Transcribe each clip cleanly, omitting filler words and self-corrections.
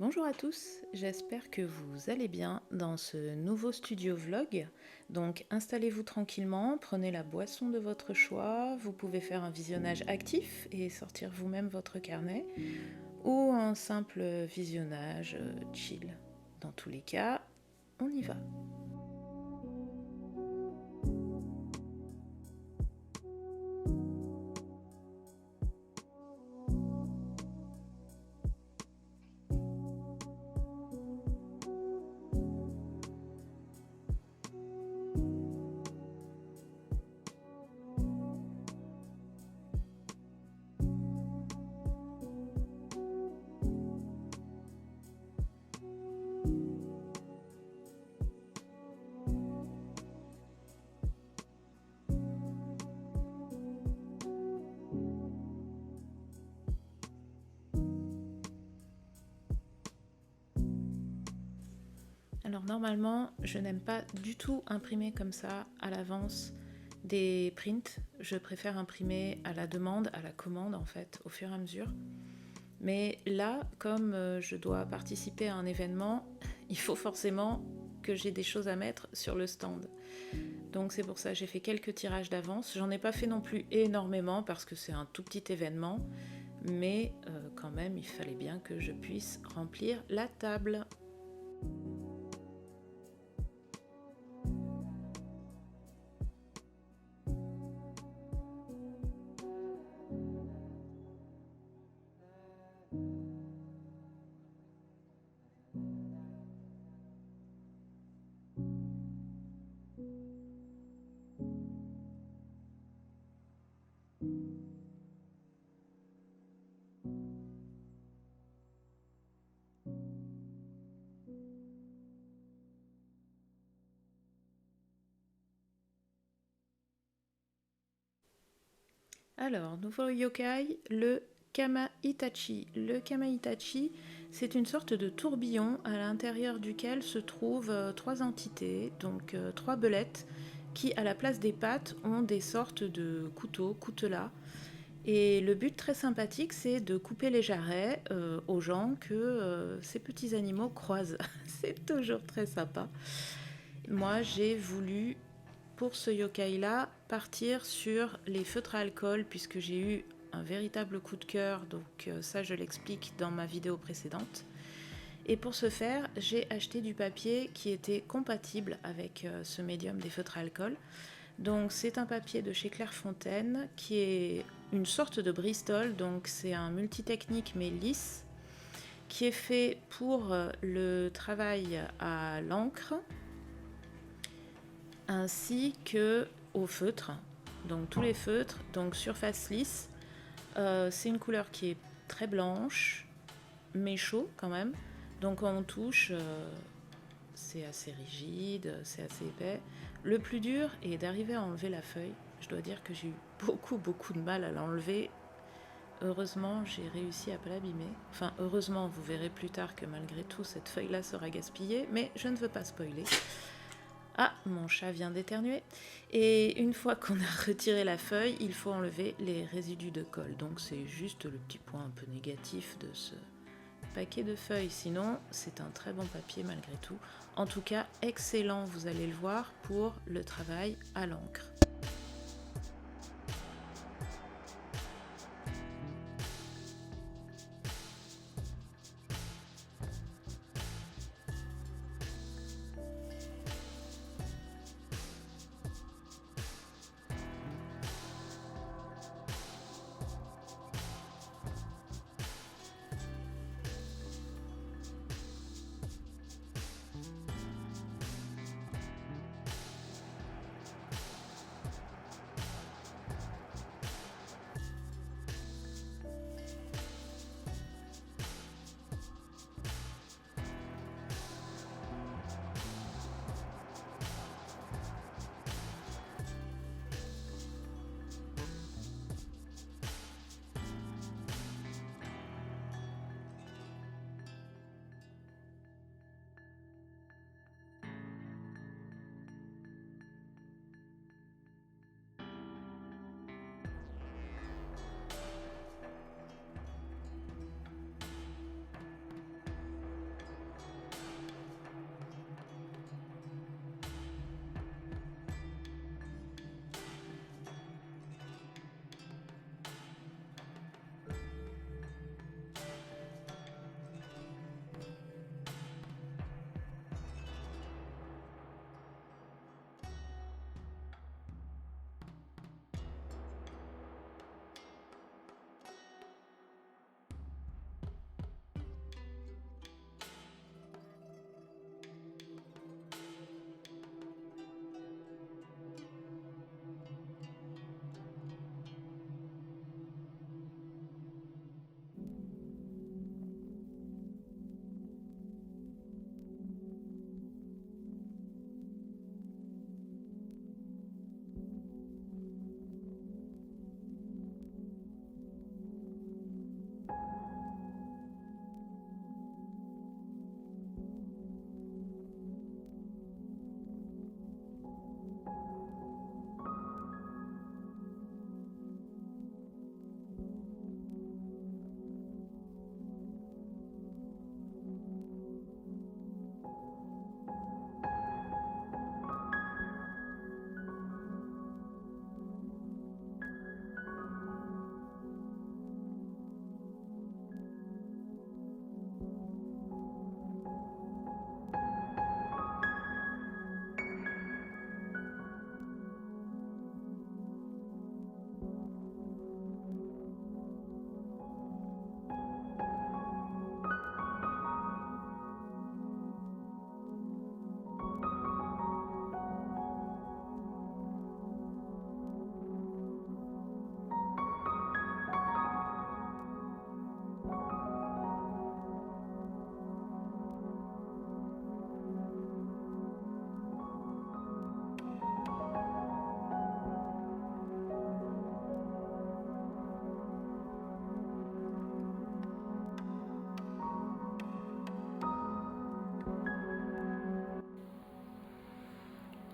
Bonjour à tous, j'espère que vous allez bien dans ce nouveau studio vlog. Donc installez-vous tranquillement, prenez la boisson de votre choix, vous pouvez faire un visionnage actif et sortir vous-même votre carnet ou un simple visionnage chill. Dans tous les cas, on y va. Alors normalement, je n'aime pas du tout imprimer comme ça à l'avance des prints. Je préfère imprimer à la demande, à la commande en fait, au fur et à mesure. Mais là, comme je dois participer à un événement, il faut forcément que j'ai des choses à mettre sur le stand. Donc c'est pour ça que j'ai fait quelques tirages d'avance. J'en ai pas fait non plus énormément parce que c'est un tout petit événement. Mais quand même, il fallait bien que je puisse remplir la table. Alors, nouveau yokai, le Kama-Itachi. Le Kama-Itachi, c'est une sorte de tourbillon à l'intérieur duquel se trouvent trois entités, donc trois belettes, qui à la place des pattes ont des sortes de couteaux, coutelas. Et le but très sympathique, c'est de couper les jarrets aux gens que ces petits animaux croisent. C'est toujours très sympa. Moi, j'ai voulu pour ce yokai-là, partir sur les feutres à alcool, puisque j'ai eu un véritable coup de cœur, donc ça je l'explique dans ma vidéo précédente. Et pour ce faire, j'ai acheté du papier qui était compatible avec ce médium des feutres à alcool. Donc c'est un papier de chez Clairefontaine qui est une sorte de Bristol, donc c'est un multitechnique mais lisse, qui est fait pour le travail à l'encre, ainsi que au feutre, donc tous les feutres, donc surface lisse. C'est une couleur qui est très blanche, mais chaud quand même. Donc quand on touche, c'est assez rigide, c'est assez épais. Le plus dur est d'arriver à enlever la feuille. Je dois dire que j'ai eu beaucoup de mal à l'enlever. Heureusement, j'ai réussi à ne pas l'abîmer. Enfin, heureusement, vous verrez plus tard que malgré tout, cette feuille-là sera gaspillée, mais je ne veux pas spoiler. Ah, mon chat vient d'éternuer. Et une fois qu'on a retiré la feuille, il faut enlever les résidus de colle. Donc c'est juste le petit point un peu négatif de ce paquet de feuilles. Sinon, c'est un très bon papier malgré tout. En tout cas, excellent, vous allez le voir, pour le travail à l'encre.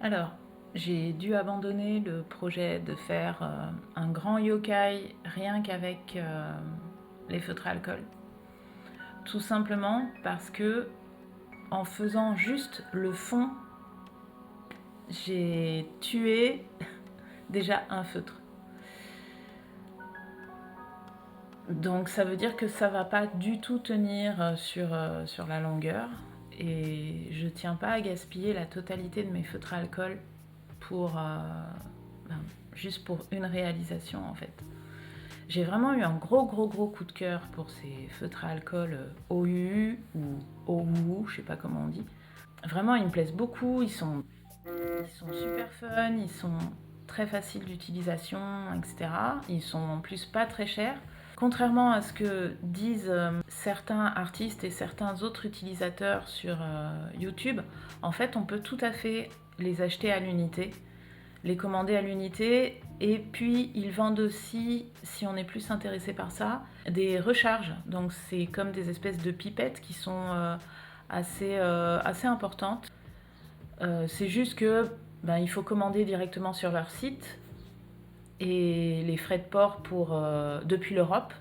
Alors, j'ai dû abandonner le projet de faire un grand yokai rien qu'avec les feutres à alcool. Tout simplement parce que en faisant juste le fond, j'ai tué déjà un feutre. Donc ça veut dire que ça va pas du tout tenir sur la longueur. Et je tiens pas à gaspiller la totalité de mes feutres à alcool pour juste pour une réalisation en fait. J'ai vraiment eu un gros coup de cœur pour ces feutres à alcool OUU ou OUU, je sais pas comment on dit. Vraiment ils me plaisent beaucoup, ils sont super fun, ils sont très faciles d'utilisation, etc. Ils sont en plus pas très chers. Contrairement à ce que disent certains artistes et certains autres utilisateurs sur YouTube, en fait on peut tout à fait les acheter à l'unité, les commander à l'unité, et puis ils vendent aussi, si on est plus intéressé par ça, des recharges. Donc c'est comme des espèces de pipettes qui sont assez importantes. C'est juste que il faut commander directement sur leur site et les frais de port depuis l'Europe.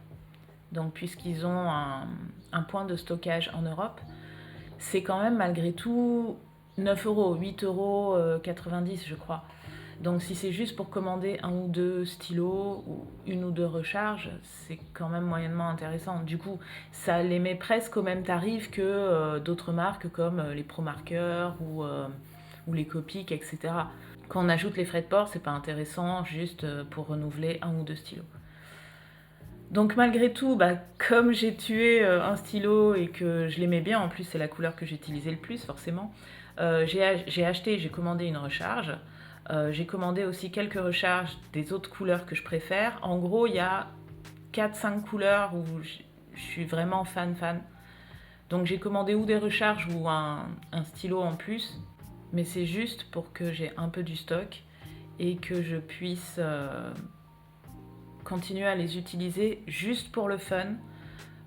Donc puisqu'ils ont un point de stockage en Europe, c'est quand même malgré tout 9 euros, 8,90 € je crois. Donc si c'est juste pour commander un ou deux stylos ou une ou deux recharges, c'est quand même moyennement intéressant. Du coup, ça les met presque au même tarif que d'autres marques comme les ProMarker ou les Copic, etc. Quand on ajoute les frais de port, c'est pas intéressant juste pour renouveler un ou deux stylos. Donc malgré tout, comme j'ai tué un stylo et que je l'aimais bien, en plus c'est la couleur que j'utilisais le plus forcément, j'ai commandé une recharge. J'ai commandé aussi quelques recharges des autres couleurs que je préfère. En gros, il y a 4-5 couleurs où je suis vraiment fan. Donc j'ai commandé ou des recharges ou un stylo en plus. Mais c'est juste pour que j'ai un peu du stock et que je puisse continuer à les utiliser juste pour le fun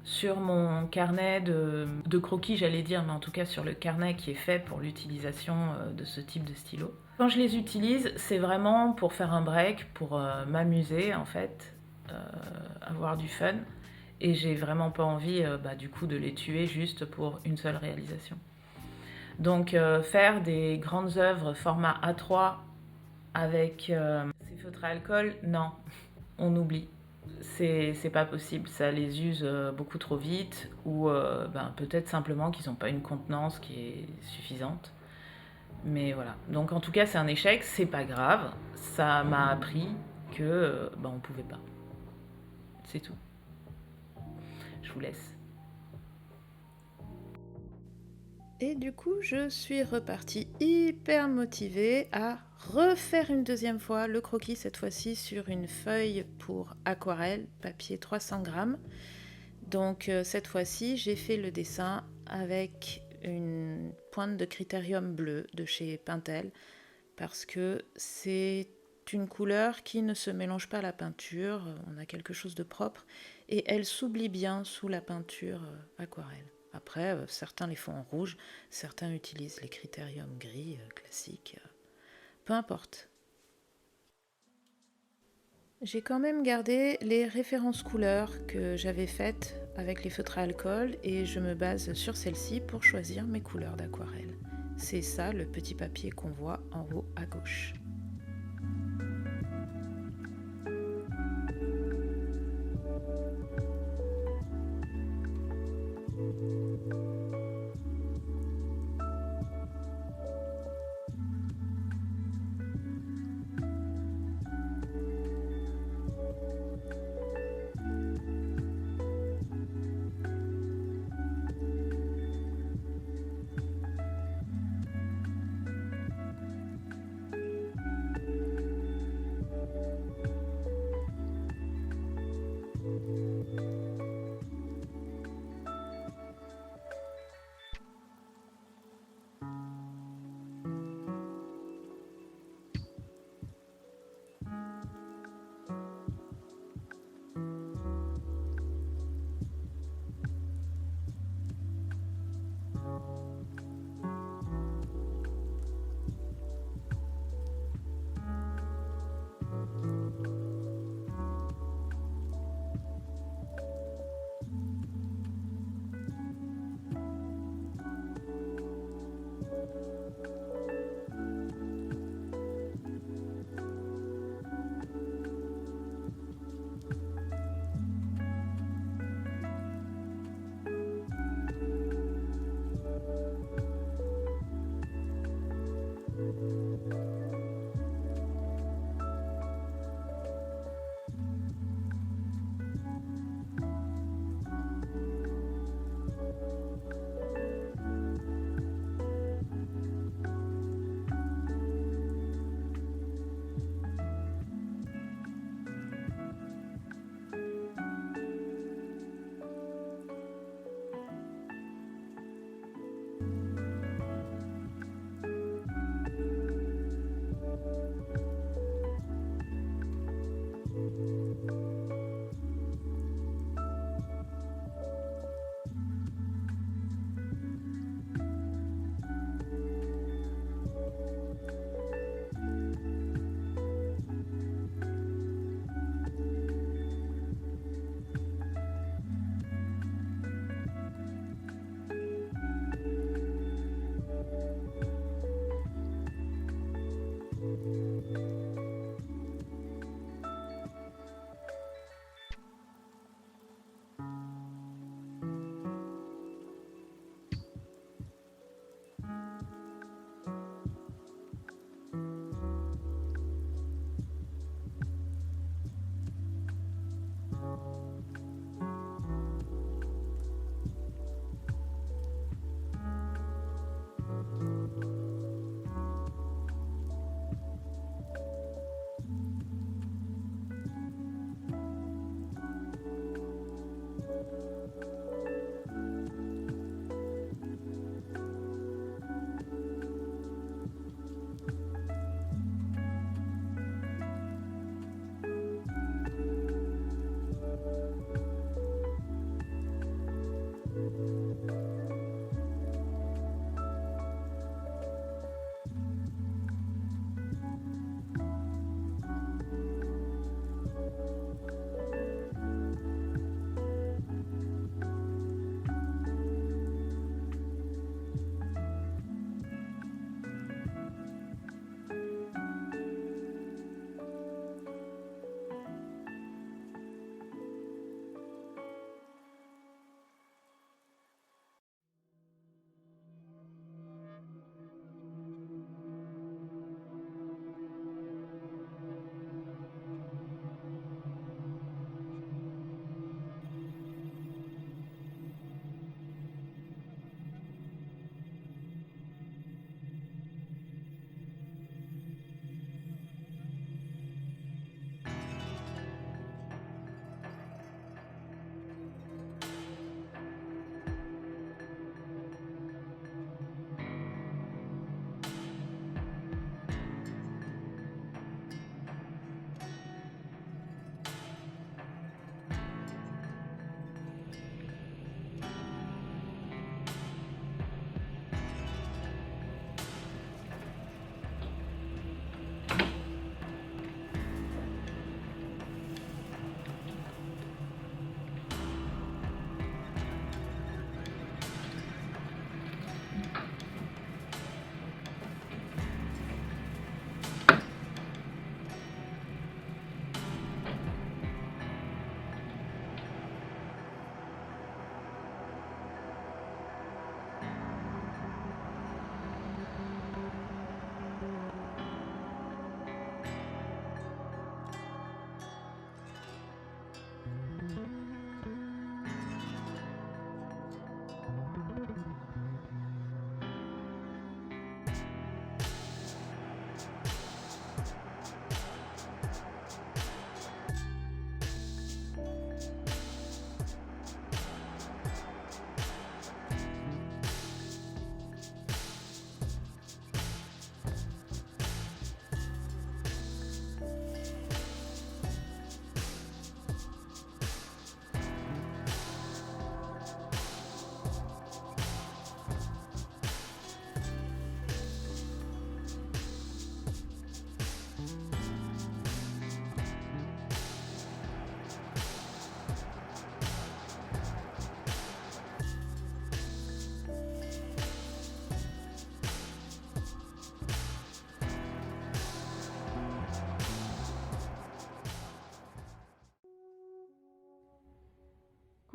sur mon carnet de croquis, j'allais dire, mais en tout cas sur le carnet qui est fait pour l'utilisation de ce type de stylo. Quand je les utilise, c'est vraiment pour faire un break, pour m'amuser en fait, avoir du fun. Et j'ai vraiment pas envie du coup de les tuer juste pour une seule réalisation. Donc faire des grandes œuvres format A3 avec ces feutres à alcool, non, on oublie. C'est pas possible, ça les use beaucoup trop vite ou peut-être simplement qu'ils n'ont pas une contenance qui est suffisante. Mais voilà, donc en tout cas c'est un échec, c'est pas grave, ça m'a appris que on pouvait pas. C'est tout. Je vous laisse. Et du coup, je suis repartie hyper motivée à refaire une deuxième fois le croquis, cette fois-ci sur une feuille pour aquarelle, papier 300 grammes. Donc cette fois-ci, j'ai fait le dessin avec une pointe de critérium bleu de chez Pentel parce que c'est une couleur qui ne se mélange pas à la peinture, on a quelque chose de propre et elle s'oublie bien sous la peinture aquarelle. Après, certains les font en rouge, certains utilisent les critériums gris classiques, peu importe. J'ai quand même gardé les références couleurs que j'avais faites avec les feutres à alcool et je me base sur celles-ci pour choisir mes couleurs d'aquarelle. C'est ça le petit papier qu'on voit en haut à gauche.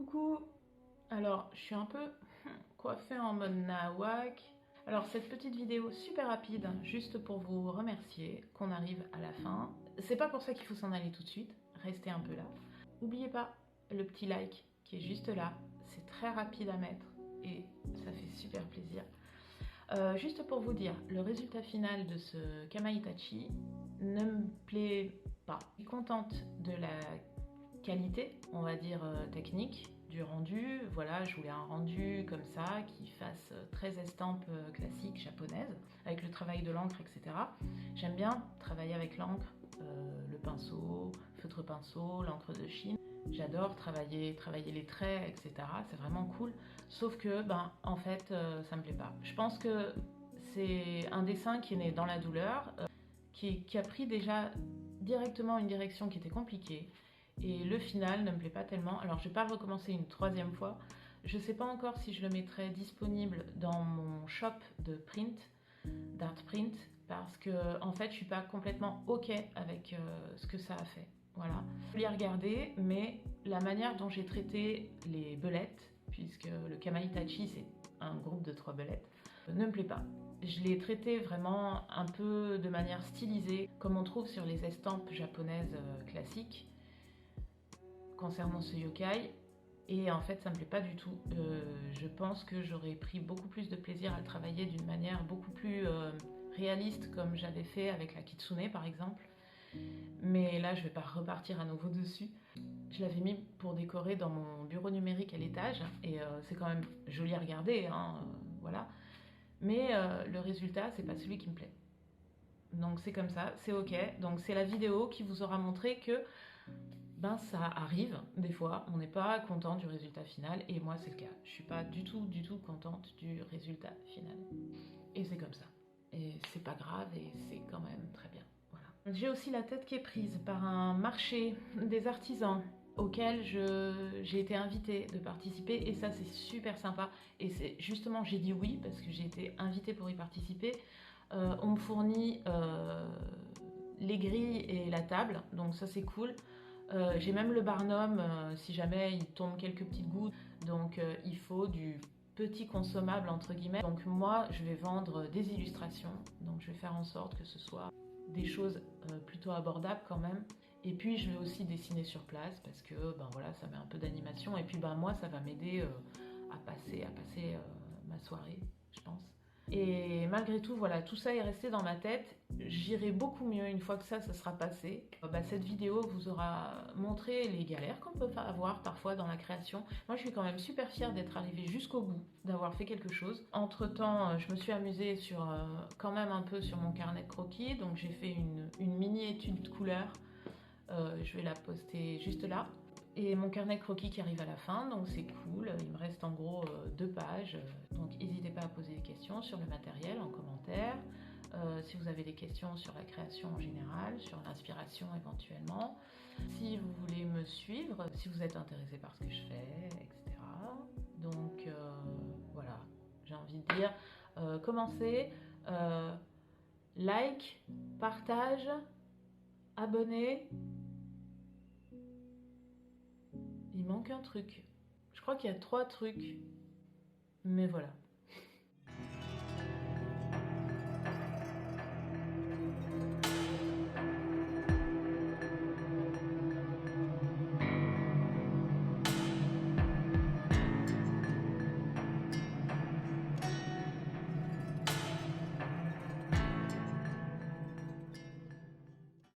Coucou. Alors, je suis un peu coiffée en mode nawak. Alors, cette petite vidéo super rapide, juste pour vous remercier qu'on arrive à la fin. C'est pas pour ça qu'il faut s'en aller tout de suite, restez un peu là. N'oubliez pas le petit like qui est juste là, c'est très rapide à mettre et ça fait super plaisir. Juste pour vous dire, le résultat final de ce Kama Itachi ne me plaît pas. Je suis contente de la qualité, on va dire technique, du rendu. Voilà, je voulais un rendu comme ça, qui fasse très estampe classique japonaise, avec le travail de l'encre, etc. J'aime bien travailler avec l'encre, le pinceau, feutre pinceau, l'encre de Chine. J'adore travailler les traits, etc. C'est vraiment cool. Sauf que, en fait, ça me plaît pas. Je pense que c'est un dessin qui est né dans la douleur, qui a pris déjà directement une direction qui était compliquée. Et le final ne me plaît pas tellement. Alors je vais pas recommencer une troisième fois. Je sais pas encore si je le mettrai disponible dans mon shop de print, d'art print, parce que en fait je suis pas complètement ok avec ce que ça a fait. Voilà. Je l'ai regardé, mais la manière dont j'ai traité les belettes, puisque le Kama Itachi c'est un groupe de 3 belettes, ne me plaît pas. Je l'ai traité vraiment un peu de manière stylisée, comme on trouve sur les estampes japonaises classiques concernant ce yokai, et en fait ça me plaît pas du tout. Je pense que j'aurais pris beaucoup plus de plaisir à le travailler d'une manière beaucoup plus réaliste, comme j'avais fait avec la Kitsune par exemple, mais là je vais pas repartir à nouveau dessus. Je l'avais mis pour décorer dans mon bureau numérique à l'étage, et c'est quand même joli à regarder, hein, voilà, mais le résultat c'est pas celui qui me plaît. Donc c'est comme ça, c'est ok. Donc c'est la vidéo qui vous aura montré que ça arrive, des fois, on n'est pas content du résultat final, et moi c'est le cas. Je suis pas du tout contente du résultat final. Et c'est comme ça. Et c'est pas grave, et c'est quand même très bien. Voilà. J'ai aussi la tête qui est prise par un marché des artisans auquel j'ai été invitée de participer, et ça c'est super sympa. Et c'est justement, j'ai dit oui parce que j'ai été invitée pour y participer. On me fournit les grilles et la table, donc ça c'est cool. J'ai même le barnum si jamais il tombe quelques petites gouttes, donc il faut du petit consommable entre guillemets. Donc moi je vais vendre des illustrations, donc je vais faire en sorte que ce soit des choses plutôt abordables quand même. Et puis je vais aussi dessiner sur place parce que voilà, ça met un peu d'animation, et puis moi ça va m'aider à passer ma soirée, je pense. Et malgré tout, voilà, tout ça est resté dans ma tête. J'irai beaucoup mieux une fois que ça sera passé. Cette vidéo vous aura montré les galères qu'on peut avoir parfois dans la création. Moi, je suis quand même super fière d'être arrivée jusqu'au bout, d'avoir fait quelque chose. Entre-temps, je me suis amusée quand même un peu sur mon carnet de croquis. Donc j'ai fait une mini étude de couleurs. Je vais la poster juste là. Et mon carnet de croquis qui arrive à la fin, donc c'est cool. Il me reste en gros 2 pages. Donc n'hésitez pas à poser des questions sur le matériel en commentaire. Si vous avez des questions sur la création en général, sur l'inspiration éventuellement. Si vous voulez me suivre, si vous êtes intéressé par ce que je fais, etc. Donc voilà, j'ai envie de dire, commencez, like, partage, abonnez. Il manque un truc. Je crois qu'il y a 3 trucs. Mais voilà.